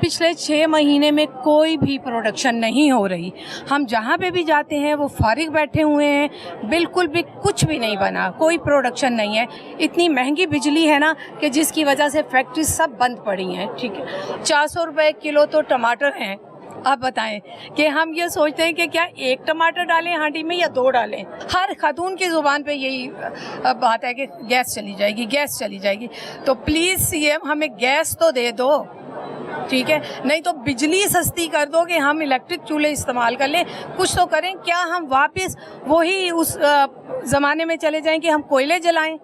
पिछले 6 महीने में कोई भी प्रोडक्शन नहीं हो रही। हम जहाँ पे भी जाते हैं वो फारिग बैठे हुए हैं, बिल्कुल भी कुछ भी नहीं बना, कोई प्रोडक्शन नहीं है। इतनी महंगी बिजली है ना कि जिसकी वजह से फैक्ट्री सब बंद पड़ी हैं। ठीक है, 400 रुपये किलो तो टमाटर हैं। आप बताएं कि हम ये सोचते हैं कि क्या एक टमाटर डालें हांडी में या 2 डालें। हर खातून की ज़ुबान पे यही बात है कि गैस चली जाएगी, गैस चली जाएगी। तो प्लीज़ सीएम हमें गैस तो दे दो, ठीक है, नहीं तो बिजली सस्ती कर दो कि हम इलेक्ट्रिक चूल्हे इस्तेमाल कर लें, कुछ तो करें। क्या हम वापस वही उस ज़माने में चले जाएं कि हम कोयले जलाएं?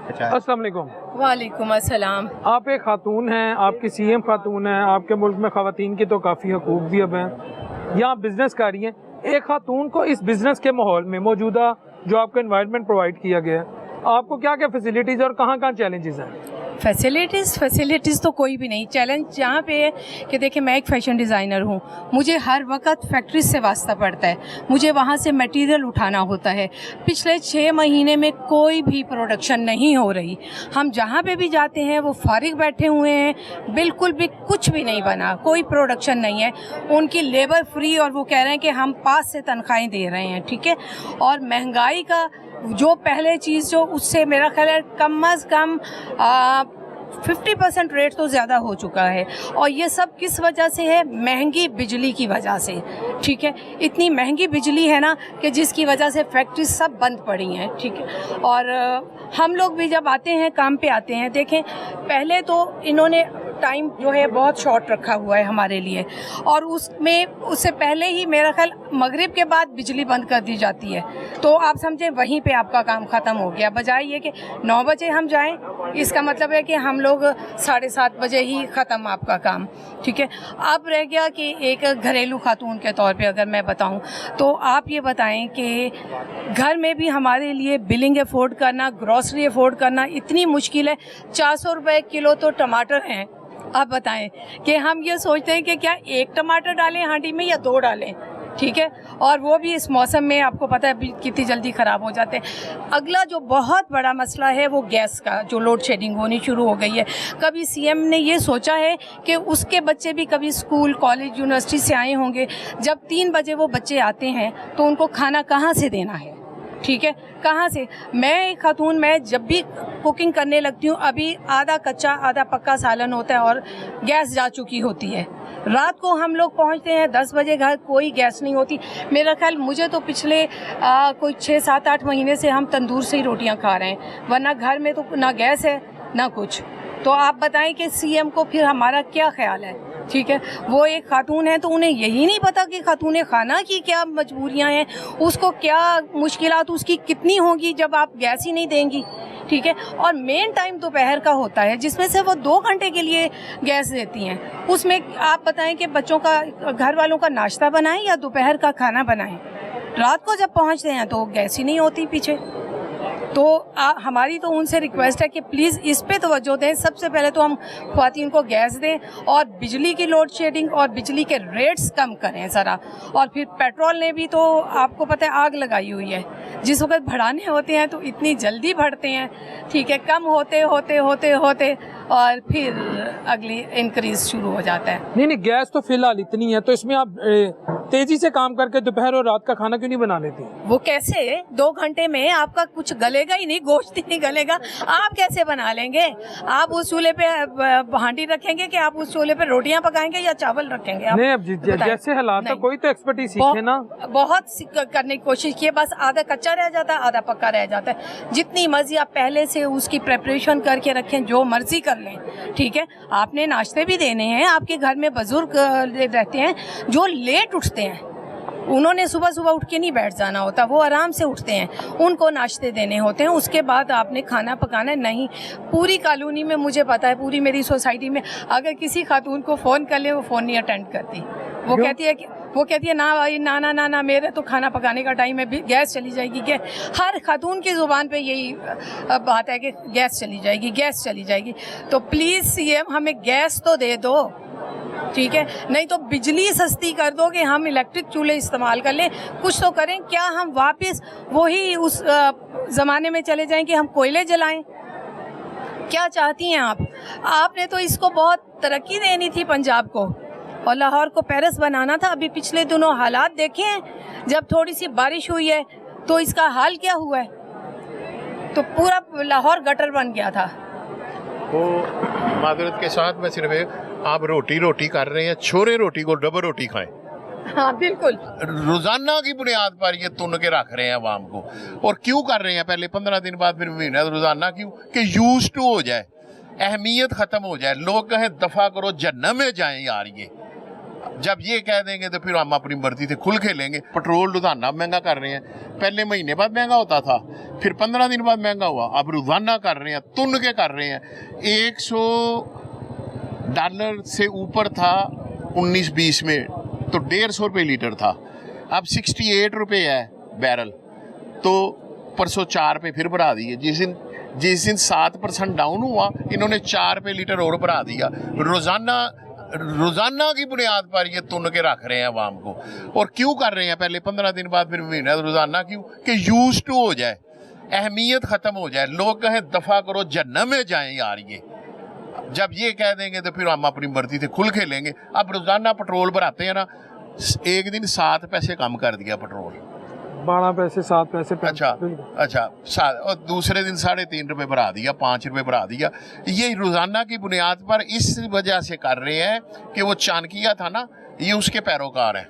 अस्सलाम वालेकुम। वालेकुम अस्सलाम। आप एक खातून हैं, आपकी सीएम खातून हैं, आपके मुल्क में ख़वातीन की तो काफ़ी हकूक़ भी अब हैं, यहाँ बिज़नेस कर रही हैं। एक खातून को इस बिज़नेस के माहौल में मौजूदा जो आपको एनवायरनमेंट प्रोवाइड किया गया है, आपको क्या क्या फैसिलिटीज़ और कहाँ कहाँ चैलेंजेस हैं? फैसिलिटीज़ तो कोई भी नहीं। चैलेंज यहाँ पे है कि देखिए, मैं एक फ़ैशन डिज़ाइनर हूँ, मुझे हर वक्त फैक्ट्री से वास्ता पड़ता है, मुझे वहाँ से मटेरियल उठाना होता है। पिछले 6 महीने में कोई भी प्रोडक्शन नहीं हो रही। हम जहाँ पे भी जाते हैं वो फारिग बैठे हुए हैं, बिल्कुल भी कुछ भी नहीं बना, कोई प्रोडक्शन नहीं है। उनकी लेबर फ्री और वो कह रहे हैं कि हम पास से तनख्वाहें दे रहे हैं। ठीक है, और महंगाई का जो पहले चीज़ जो उससे मेरा ख्याल है कम अज़ कम 50% रेट तो ज़्यादा हो चुका है। और ये सब किस वजह से है? महंगी बिजली की वजह से। ठीक है, इतनी महंगी बिजली है ना कि जिसकी वजह से फैक्ट्री सब बंद पड़ी हैं। ठीक है, और हम लोग भी जब आते हैं, काम पे आते हैं, देखें पहले तो इन्होंने टाइम जो है बहुत शॉर्ट रखा हुआ है हमारे लिए, और उसमें उससे पहले ही मेरा ख्याल मगरिब के बाद बिजली बंद कर दी जाती है। तो आप समझें वहीं पे आपका काम ख़त्म हो गया। बजाय ये कि 9 बजे हम जाएं, इसका मतलब है कि हम लोग 7:30 बजे ही ख़त्म आपका काम। ठीक है, अब रह गया कि एक घरेलू खातून के तौर पे अगर मैं बताऊं तो आप ये बताएं कि घर में भी हमारे लिए बिलिंग अफोर्ड करना, ग्रॉसरी अफोर्ड करना इतनी मुश्किल है। 400 रुपये किलो तो टमाटर हैं। आप बताएं कि हम ये सोचते हैं कि क्या एक टमाटर डालें हांडी में या 2 डालें। ठीक है, और वो भी इस मौसम में आपको पता है कितनी जल्दी ख़राब हो जाते हैं। अगला जो बहुत बड़ा मसला है वो गैस का, जो लोड शेडिंग होनी शुरू हो गई है। कभी सीएम ने ये सोचा है कि उसके बच्चे भी कभी स्कूल, कॉलेज, यूनिवर्सिटी से आए होंगे, जब 3 बजे वो बच्चे आते हैं तो उनको खाना कहाँ से देना है? ठीक है, कहाँ से? मैं एक खातून, मैं जब भी कुकिंग करने लगती हूँ, अभी आधा कच्चा आधा पक्का सालन होता है और गैस जा चुकी होती है। रात को हम लोग पहुँचते हैं 10 बजे घर, कोई गैस नहीं होती। मेरा ख्याल मुझे तो पिछले कोई 6, 7, 8 महीने से हम तंदूर से ही रोटियाँ खा रहे हैं, वरना घर में तो ना गैस है ना कुछ। तो आप बताएं कि सीएम को फिर हमारा क्या ख्याल है? ठीक है, वो एक खातून है तो उन्हें यही नहीं पता कि खातून खाना की क्या मजबूरियां हैं, उसको क्या मुश्किलात उसकी कितनी होंगी जब आप गैस ही नहीं देंगी। ठीक है, और मेन टाइम दोपहर का होता है जिसमें से वो 2 घंटे के लिए गैस देती हैं। उसमें आप बताएं कि बच्चों का, घर वालों का नाश्ता बनाएं या दोपहर का खाना बनाएं। रात को जब पहुंचते हैं तो गैस ही नहीं होती पीछे। तो हमारी तो उनसे रिक्वेस्ट है कि प्लीज़ इस पे तवज्जो दें। सबसे पहले तो हम ख्वातीन को गैस दें और बिजली की लोड शेडिंग और बिजली के रेट्स कम करें ज़रा। और फिर पेट्रोल ने भी तो आपको पता है आग लगाई हुई है, जिस वक्त बढ़ाने होते हैं तो इतनी जल्दी बढ़ते हैं। ठीक है, कम होते होते होते होते और फिर अगली इंक्रीज शुरू हो जाता है। नहीं, गैस तो फिलहाल इतनी है, तो इसमें आप तेजी से काम करके दोपहर और रात का खाना क्यों नहीं बना लेती? वो कैसे? 2 घंटे में आपका कुछ गलेगा ही नहीं, गोश्त ही नहीं गलेगा, आप कैसे बना लेंगे? आप उस चूल्हे पे हांडी रखेंगे कि आप उस चूल्हे पे रोटियां पकाएंगे या चावल रखेंगे? आप नहीं, अब जैसे हालात है, कोई तो एक्सपर्टीज सीखे ना। बहुत करने की कोशिश की, बस आधा कच्चा रह जाता है, आधा पक्का रह जाता है। जितनी मर्जी आप पहले से उसकी प्रेपरेशन करके रखें, जो मर्जी कर लें। ठीक है, आपने नाश्ते भी देने हैं, आपके घर में बुजुर्ग रहते हैं जो लेट उठते हैं, उन्होंने सुबह सुबह उठ के नहीं बैठ जाना होता, वो आराम से उठते हैं, उनको नाश्ते देने होते हैं, उसके बाद आपने खाना पकाना। नहीं, पूरी कॉलोनी में मुझे पता है, पूरी मेरी सोसाइटी में अगर किसी खातून को फ़ोन कर ले, वो फ़ोन नहीं अटेंड करती। वो कहती है ना भाई, ना ना ना ना, मेरे तो खाना पकाने का टाइम है, गैस चली जाएगी। हर खातून की ज़ुबान पे यही बात है कि गैस चली जाएगी, गैस चली जाएगी। तो प्लीज़ सीएम हमें गैस तो दे दो। ठीक है, नहीं तो बिजली सस्ती कर दो कि हम इलेक्ट्रिक चूल्हे इस्तेमाल कर लें, कुछ तो करें। क्या हम वापस वही उस ज़माने में चले जाएं कि हम कोयले जलाएं? क्या चाहती हैं आप? आपने तो इसको बहुत तरक्की देनी थी पंजाब को, اور لاہور کو پیرس بنانا تھا. ابھی پچھلے دنوں حالات دیکھے ہیں, جب تھوڑی سی بارش ہوئی ہے تو اس کا حال کیا ہوا ہے, تو پورا لاہور گٹر بن گیا تھا. وہ معذرت کے ساتھ میں صرف آپ روٹی کر رہے ہیں, چھوڑے روٹی کو ڈبل روٹی کھائیں. ہاں بالکل, روزانہ کی بنیاد پر یہ تن کے رکھ رہے ہیں عوام کو. اور کیوں کر رہے ہیں, پہلے 15 دن بعد پھر مہینہ, روزانہ کیوں, کہ یوز ٹو ہو جائے, اہمیت ختم ہو جائے, لوگ کہیں دفع کرو جہنم میں جائیں یار. یہ جب یہ کہہ دیں گے تو پھر ہم اپنی مرضی سے کھل کھیلیں گے. پٹرول روزانہ مہنگا کر رہے ہیں, پہلے مہینے بعد مہنگا ہوتا تھا, پھر 15 دن بعد مہنگا ہوا, اب روزانہ کر رہے ہیں, تن کے کر رہے ہیں. $100 سے اوپر تھا 19-20 میں تو 150 روپے لیٹر تھا, اب 68 روپے ہے بیرل. تو پرسوں 4 پہ پھر بڑھا دیے. جس دن 7% ڈاؤن ہوا, انہوں نے 4 پہ لیٹر اور بڑھا دیا. روزانہ کی بنیاد پر یہ تن کے رکھ رہے ہیں عوام کو. اور کیوں کر رہے ہیں, پہلے 15 دن بعد پھر مہینہ, روزانہ کیوں, کہ یوز ٹو ہو جائے, اہمیت ختم ہو جائے, لوگ کہیں دفع کرو جہنم میں جائیں یار. یہ جب یہ کہہ دیں گے تو پھر ہم اپنی مرضی سے کھل کھیلیں گے. اب روزانہ پٹرول بھراتے ہیں نا, ایک دن 7 پیسے کم کر دیا پٹرول, 12 پیسے 7 پیسے. اچھا, اور دوسرے دن 3.5 روپے بڑھا دیا, 5 روپے بڑھا دیا. یہ روزانہ کی بنیاد پر اس وجہ سے کر رہے ہیں کہ وہ چانکیہ تھا نا, یہ اس کے پیروکار ہیں.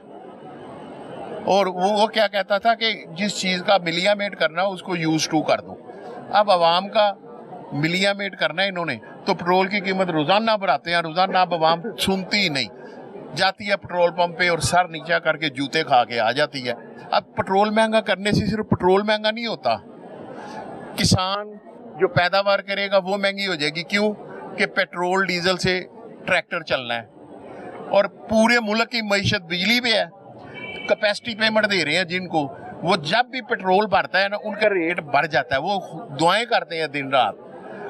اور وہ کیا کہتا تھا کہ جس چیز کا ملیا میٹ کرنا اس کو یوز ٹو کر دو. اب عوام کا ملیا میٹ کرنا ہے انہوں نے, تو پٹرول کی قیمت روزانہ بڑھاتے ہیں. روزانہ اب عوام سنتی ہی نہیں, جاتی ہے پیٹرول پمپ پہ اور سر نیچا کر کے جوتے کھا کے آ جاتی ہے. اب پٹرول مہنگا کرنے سے صرف پٹرول مہنگا نہیں ہوتا, کسان جو پیداوار کرے گا وہ مہنگی ہو جائے گی. کیوں کہ پیٹرول ڈیزل سے ٹریکٹر چلنا ہے, اور پورے ملک کی معیشت بجلی پہ ہے. کیپیسٹی پیمنٹ دے رہے ہیں جن کو, وہ جب بھی پیٹرول بھرتا ہے نا ان کا ریٹ بڑھ جاتا ہے. وہ دعائیں کرتے ہیں دن رات,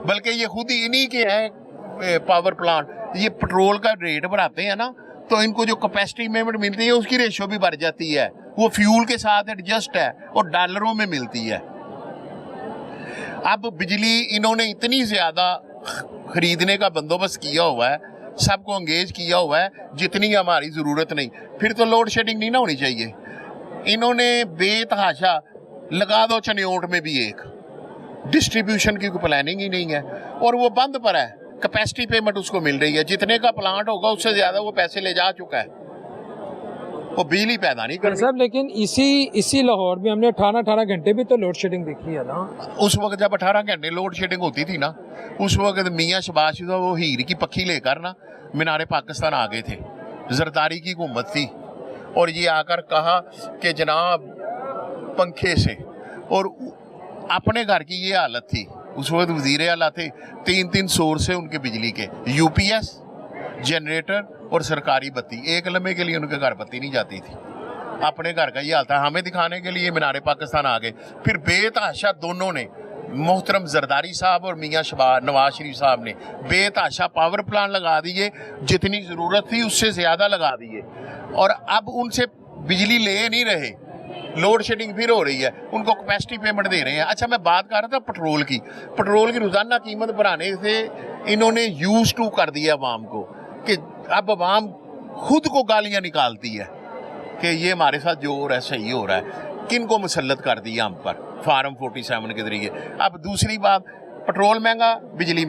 بلکہ یہ خود ہی انہی کے ہیں پاور پلانٹ, یہ پٹرول کا ریٹ بڑھاتے ہیں نا, تو ان کو جو کیپیسٹی پیمنٹ ملتی ہے اس کی ریشو بھی بڑھ جاتی ہے. وہ فیول کے ساتھ ایڈجسٹ ہے اور ڈالروں میں ملتی ہے. اب بجلی انہوں نے اتنی زیادہ خریدنے کا بندوبست کیا ہوا ہے, سب کو انگیج کیا ہوا ہے جتنی ہماری ضرورت نہیں. پھر تو لوڈ شیڈنگ نہیں نہ ہونی چاہیے. انہوں نے بے تحاشا لگا دو چنیوٹ میں بھی ایک, ڈسٹریبیوشن کی کوئی پلاننگ ہی نہیں ہے, اور وہ بند پر ہے. کیپیسٹی پیمنٹ اس کو مل رہی ہے, جتنے کا پلانٹ ہوگا اس سے زیادہ وہ پیسے لے جا چکا ہے, وہ بجلی پیدا نہیں کر صاحب. لیکن اسی لاہور میں ہم نے 18 گھنٹے بھی تو لوڈ شیڈنگ دیکھی ہے نا. اس وقت جب 18 گھنٹے لوڈ شیڈنگ ہوتی تھی نا, اس وقت میاں شباز شریف وہ ہیر کی پکھی لے کر نا مینار پاکستان آ گئے تھے. زرداری کی حکومت تھی, اور یہ آ کر کہا کہ جناب پنکھے سے, اور اپنے گھر کی یہ حالت تھی. اس وقت وزیر اعلیٰ تھے, 3 سورس ہیں ان کے بجلی کے, یو پی ایس, جنریٹر اور سرکاری بتی. ایک لمحے کے لیے ان کے گھر بتی نہیں جاتی تھی. اپنے گھر کا یہ حال تھا. ہمیں دکھانے کے لیے مینار پاکستان آ گئے. پھر بے تحاشا دونوں نے, محترم زرداری صاحب اور میاں نواز شریف صاحب نے بے تحاشا پاور پلانٹ لگا دیے, جتنی ضرورت تھی اس سے زیادہ لگا دیے, اور اب ان سے بجلی لے نہیں رہے. لوڈ شیڈنگ پھر ہو رہی ہے, ان کو کیپیسٹی پیمنٹ دے رہے ہیں. اچھا, میں بات کر رہا تھا پٹرول کی روزانہ قیمت بڑھانے سے انہوں نے یوز ٹو کر دیا عوام کو, کہ اب عوام خود کو گالیاں نکالتی ہے کہ یہ ہمارے ساتھ جو ہو رہا ہے صحیح ہو رہا ہے. کن کو مسلط کر دیا ہم پر, فارم 47 کے ذریعے. اب دوسری بات, پٹرول مہنگا, بجلی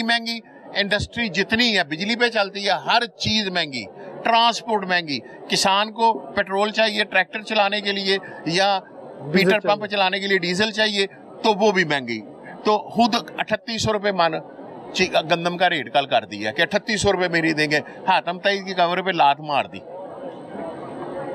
مہنگی, انڈسٹری جتنی ہے بجلی پہ چلتی ہے, ہر چیز مہنگی, ٹرانسپورٹ مہنگی. کسان کو پیٹرول چاہیے ٹریکٹر چلانے کے لیے, یا بیٹر پمپ چلانے کے لیے ڈیزل چاہیے, تو وہ بھی مہنگی. تو خود 3800 روپے من گندم کا ریٹ کل کر دیا کہ 3800 روپے میری دیں گے. حاتم طیب کی کمرے پہ لات مار دی.